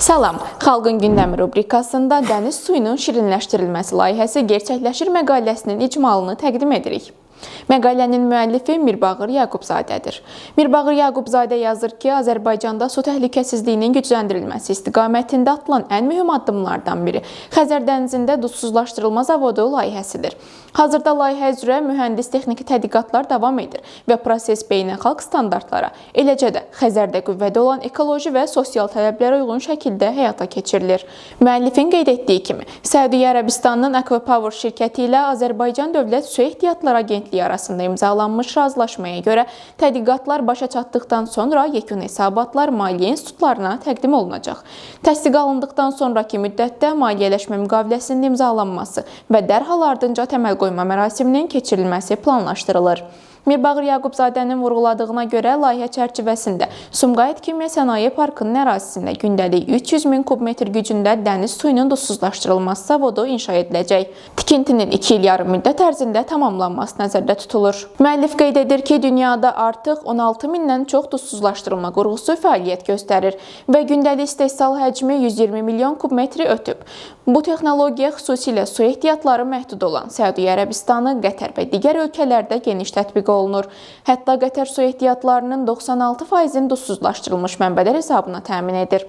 Salam, Xalqın gündəmi rubrikasında dəniz suyunun şirinləşdirilməsi layihəsi gerçəkləşir məqaləsinin icmalını təqdim edirik. Məqalənin müəllifi Mirbağır Yaqubzadədir. Mirbağır Yaqubzadə yazır ki, Azərbaycanda su təhlükəsizliyinin gücləndirilməsi istiqamətində atılan ən mühüm addımlardan biri Xəzər dənizində duzsuzlaşdırılma zavodu layihəsidir. Hazırda layihə üzrə mühəndis-texniki tədqiqatlar davam edir və proses beynəlxalq standartlara, eləcə də Xəzərdə qüvvədə olan ekoloji və sosial tələblərə uyğun şəkildə həyata keçirilir. Müəllifin qeyd etdiyi kimi, Səudiyyə Ərəbistanının Aquapower şirkəti ilə Azərbaycan Dövlət Su Ehtiyatları Agentliyi arasında imzalanmış razılaşmaya görə tədqiqatlar başa çatdıqdan sonra yekun hesabatlar maliyyə institutlarına təqdim olunacaq. Təsdiq alındıqdan sonraki müddətdə maliyyələşmə müqaviləsinin imzalanması və dərhal ardınca təməl qoyma mərasiminin keçirilməsi planlaşdırılır. Mirbağır Yaqubzadənin vurğuladığına görə layihə çərçivəsində Sumqayıt Kimya Sənaye Parkının ərazisində gündəlik 300 min kub metr gücündə dəniz suyunun duzsuzlaşdırılması zavodu inşa ediləcək. Tikintinin 2 il yarım müddət ərzində tamamlanması nəzərdə tutulur. Müəllif qeyd edir ki, dünyada artıq 16 mindən çox duzsuzlaşdırılma qurğusu fəaliyyət göstərir və gündəlik istehsal həcmi 120 milyon kub metri ötüb. Bu texnologiya xüsusilə su ehtiyatları məhdud olan Səudiyyə Ərəbistanı, Qətər və digər ölkələrdə geniş tətbiq olunur. Hətta Qətər su ehtiyatlarının 96%-in duzsuzlaşdırılmış mənbələr hesabına təmin edir.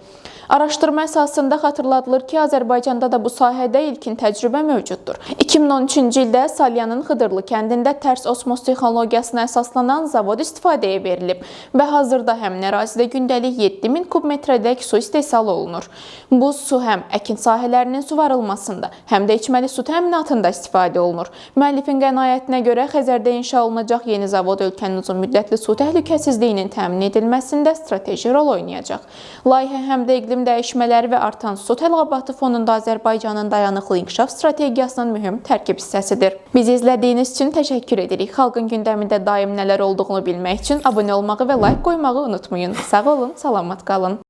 Araşdırma əsasında xatırladılır ki, Azərbaycanda da bu sahədə ilkin təcrübə mövcuddur. 2013-cü ildə Salyanın Xıdırlı kəndində tərs osmoz texnologiyasına əsaslanan zavod istifadəyə verilib və hazırda həmin ərazidə gündəlik 7000 kub metrədək su istehsal olunur. Bu su həm əkin sahələrinin suvarılmasında, həm də içməli su təminatında istifadə olunur. Müəllifin qənaətinə görə Xəzərdə inşa olunacaq yeni zavod ölkənin uzunmüddətli su təhlükəsizliyinin təmin edilməsində strateji rol oynayacaq. Layihə həm də iqlim dəyişmələri və artan su tələbatı fonunda Azərbaycanın dayanıqlı inkişaf strategiyasının mühüm tərkib hissəsidir. Bizi izlədiyiniz üçün təşəkkür edirik. Xalqın gündəmində daim nələr olduğunu bilmək üçün abunə olmağı və like qoymağı unutmayın. Sağ olun, salamat qalın.